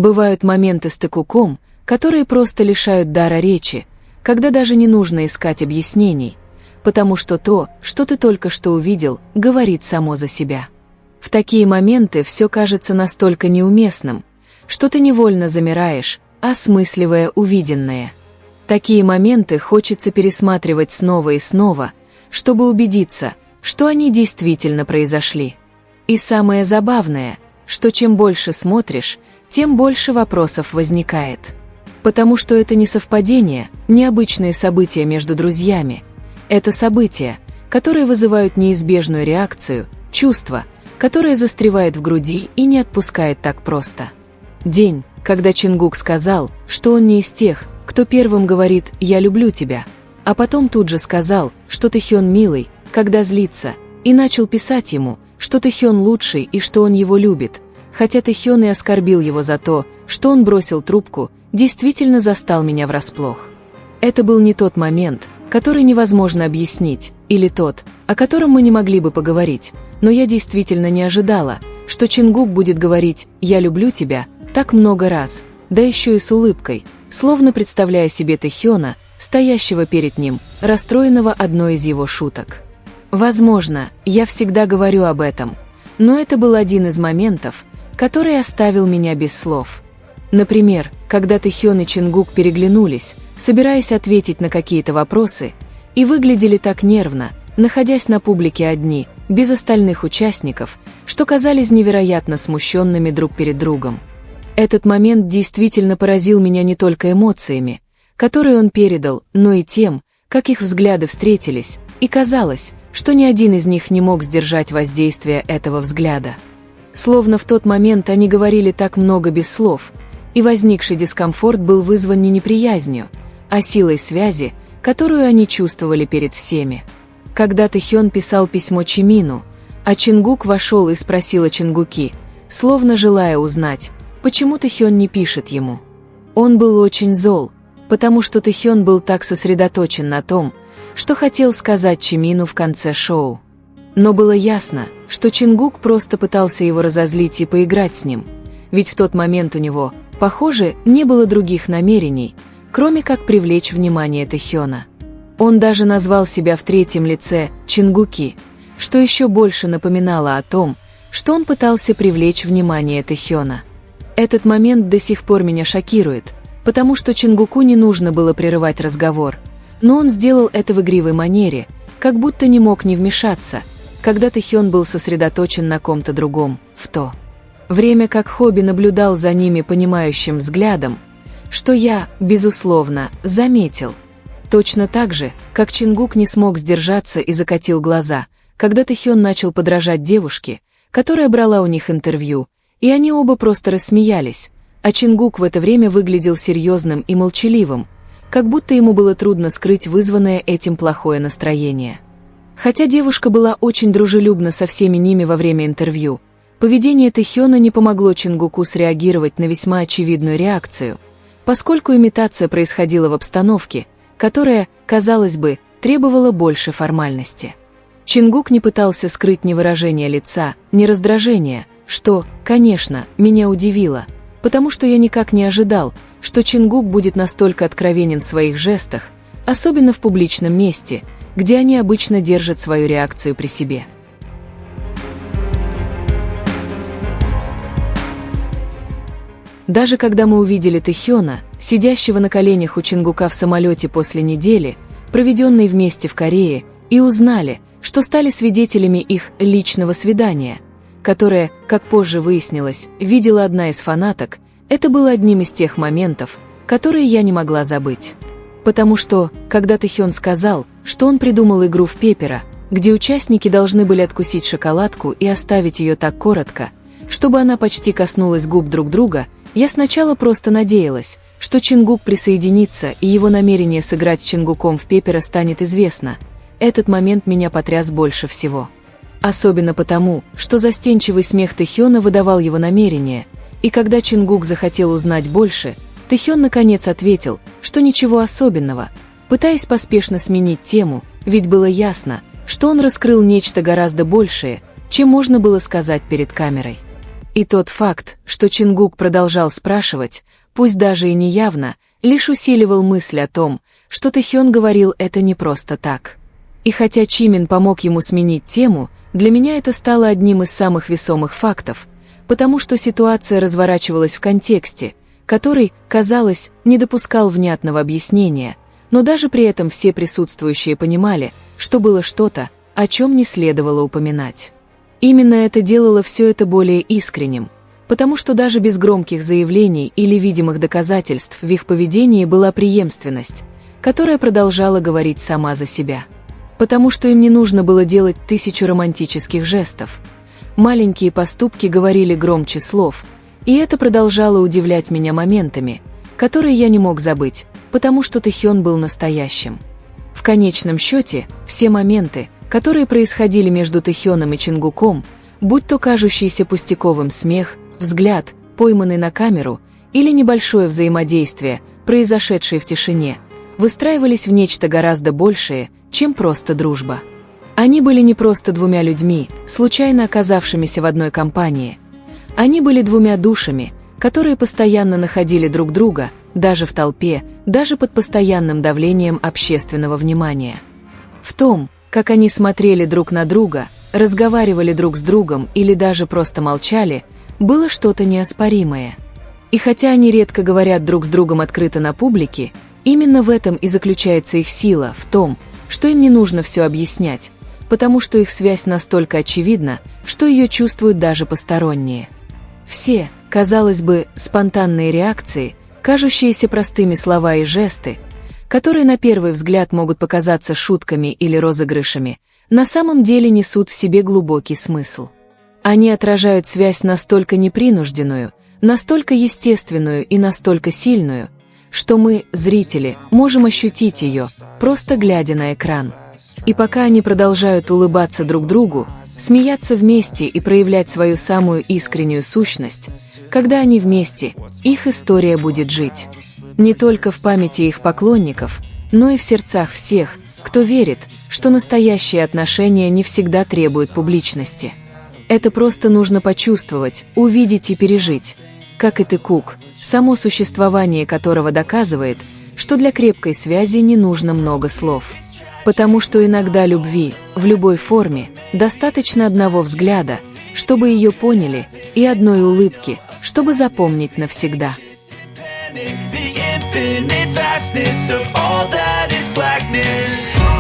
Бывают моменты с Тэкуком, которые просто лишают дара речи, когда даже не нужно искать объяснений, потому что то, что ты только что увидел, говорит само за себя. В такие моменты все кажется настолько неуместным, что ты невольно замираешь, осмысливая увиденное. Такие моменты хочется пересматривать снова и снова, чтобы убедиться, что они действительно произошли. И самое забавное, что чем больше смотришь, тем больше вопросов возникает. Потому что это не совпадение, не обычные события между друзьями. Это события, которые вызывают неизбежную реакцию, чувство, которое застревает в груди и не отпускает так просто. День, когда Чингук сказал, что он не из тех, кто первым говорит «я люблю тебя», а потом тут же сказал, что Тэхён милый, когда злится, и начал писать ему, что Тэхён лучший и что он его любит, хотя Тэхён и оскорбил его за то, что он бросил трубку, действительно застал меня врасплох. Это был не тот момент, который невозможно объяснить, или тот, о котором мы не могли бы поговорить, но я действительно не ожидала, что Чингук будет говорить «я люблю тебя» так много раз, да еще и с улыбкой, словно представляя себе Тэхёна, стоящего перед ним, расстроенного одной из его шуток. Возможно, я всегда говорю об этом, но это был один из моментов, который оставил меня без слов. Например, когда Тэхён и Чингук переглянулись, собираясь ответить на какие-то вопросы, и выглядели так нервно, находясь на публике одни, без остальных участников, что казались невероятно смущенными друг перед другом. Этот момент действительно поразил меня не только эмоциями, которые он передал, но и тем, как их взгляды встретились, и казалось, что ни один из них не мог сдержать воздействие этого взгляда. Словно в тот момент они говорили так много без слов, и возникший дискомфорт был вызван не неприязнью, а силой связи, которую они чувствовали перед всеми. Когда Тэхён писал письмо Чимину, а Чингук вошел и спросил о Чингуке, словно желая узнать, почему Тэхён не пишет ему. Он был очень зол, потому что Тэхён был так сосредоточен на том, что хотел сказать Чимину в конце шоу. Но было ясно, что Чингук просто пытался его разозлить и поиграть с ним, ведь в тот момент у него, похоже, не было других намерений, кроме как привлечь внимание Тэхёна. Он даже назвал себя в третьем лице Чингуки, что еще больше напоминало о том, что он пытался привлечь внимание Тэхёна. Этот момент до сих пор меня шокирует, потому что Чингуку не нужно было прерывать разговор, но он сделал это в игривой манере, как будто не мог не вмешаться, когда Тэхён был сосредоточен на ком-то другом, в то время как Хобби наблюдал за ними понимающим взглядом, что я, безусловно, заметил. Точно так же, как Чингук не смог сдержаться и закатил глаза, когда Тэхён начал подражать девушке, которая брала у них интервью, и они оба просто рассмеялись, а Чингук в это время выглядел серьезным и молчаливым, как будто ему было трудно скрыть вызванное этим плохое настроение. Хотя девушка была очень дружелюбна со всеми ними во время интервью, поведение Тэхёна не помогло Чингуку среагировать на весьма очевидную реакцию, поскольку имитация происходила в обстановке, которая, казалось бы, требовала больше формальности. Чингук не пытался скрыть ни выражение лица, ни раздражения, что, конечно, меня удивило, потому что я никак не ожидал, что Чингук будет настолько откровенен в своих жестах, особенно в публичном месте, где они обычно держат свою реакцию при себе. Даже когда мы увидели Тэхёна, сидящего на коленях у Чингука в самолете после недели, проведенной вместе в Корее, и узнали, что стали свидетелями их личного свидания, которое, как позже выяснилось, видела одна из фанаток, это было одним из тех моментов, которые я не могла забыть. Потому что, когда Тэхён сказал, что он придумал игру в Пеппера, где участники должны были откусить шоколадку и оставить ее так коротко, чтобы она почти коснулась губ друг друга, я сначала просто надеялась, что Чингук присоединится и его намерение сыграть с Чингуком в Пеппера станет известно. Этот момент меня потряс больше всего. Особенно потому, что застенчивый смех Тэхёна выдавал его намерение, и когда Чингук захотел узнать больше, Тэхён наконец ответил, что ничего особенного, пытаясь поспешно сменить тему, ведь было ясно, что он раскрыл нечто гораздо большее, чем можно было сказать перед камерой. И тот факт, что Чингук продолжал спрашивать, пусть даже и неявно, лишь усиливал мысль о том, что Тэхён говорил это не просто так. И хотя Чимин помог ему сменить тему, для меня это стало одним из самых весомых фактов, потому что ситуация разворачивалась в контексте, который, казалось, не допускал внятного объяснения, но даже при этом все присутствующие понимали, что было что-то, о чем не следовало упоминать. Именно это делало все это более искренним, потому что даже без громких заявлений или видимых доказательств в их поведении была преемственность, которая продолжала говорить сама за себя. Потому что им не нужно было делать 1000 романтических жестов. Маленькие поступки говорили громче слов, и это продолжало удивлять меня моментами, которые я не мог забыть, потому что Тэхён был настоящим. В конечном счете, все моменты, которые происходили между Тэхёном и Чингуком, будь то кажущийся пустяковым смех, взгляд, пойманный на камеру, или небольшое взаимодействие, произошедшее в тишине, выстраивались в нечто гораздо большее, чем просто дружба. Они были не просто двумя людьми, случайно оказавшимися в одной компании. Они были двумя душами, которые постоянно находили друг друга, даже в толпе, даже под постоянным давлением общественного внимания. В том, как они смотрели друг на друга, разговаривали друг с другом или даже просто молчали, было что-то неоспоримое. И хотя они редко говорят друг с другом открыто на публике, именно в этом и заключается их сила, в том, что им не нужно все объяснять, потому что их связь настолько очевидна, что ее чувствуют даже посторонние. Все, казалось бы, спонтанные реакции, кажущиеся простыми слова и жесты, которые на первый взгляд могут показаться шутками или розыгрышами, на самом деле несут в себе глубокий смысл. Они отражают связь настолько непринужденную, настолько естественную и настолько сильную, что мы, зрители, можем ощутить ее, просто глядя на экран. И пока они продолжают улыбаться друг другу, смеяться вместе и проявлять свою самую искреннюю сущность, когда они вместе, их история будет жить. Не только в памяти их поклонников, но и в сердцах всех, кто верит, что настоящие отношения не всегда требуют публичности. Это просто нужно почувствовать, увидеть и пережить, как и Тэкук, само существование которого доказывает, что для крепкой связи не нужно много слов. Потому что иногда любви, в любой форме, достаточно одного взгляда, чтобы ее поняли, и одной улыбки, чтобы запомнить навсегда. The infinite vastness of all that is blackness.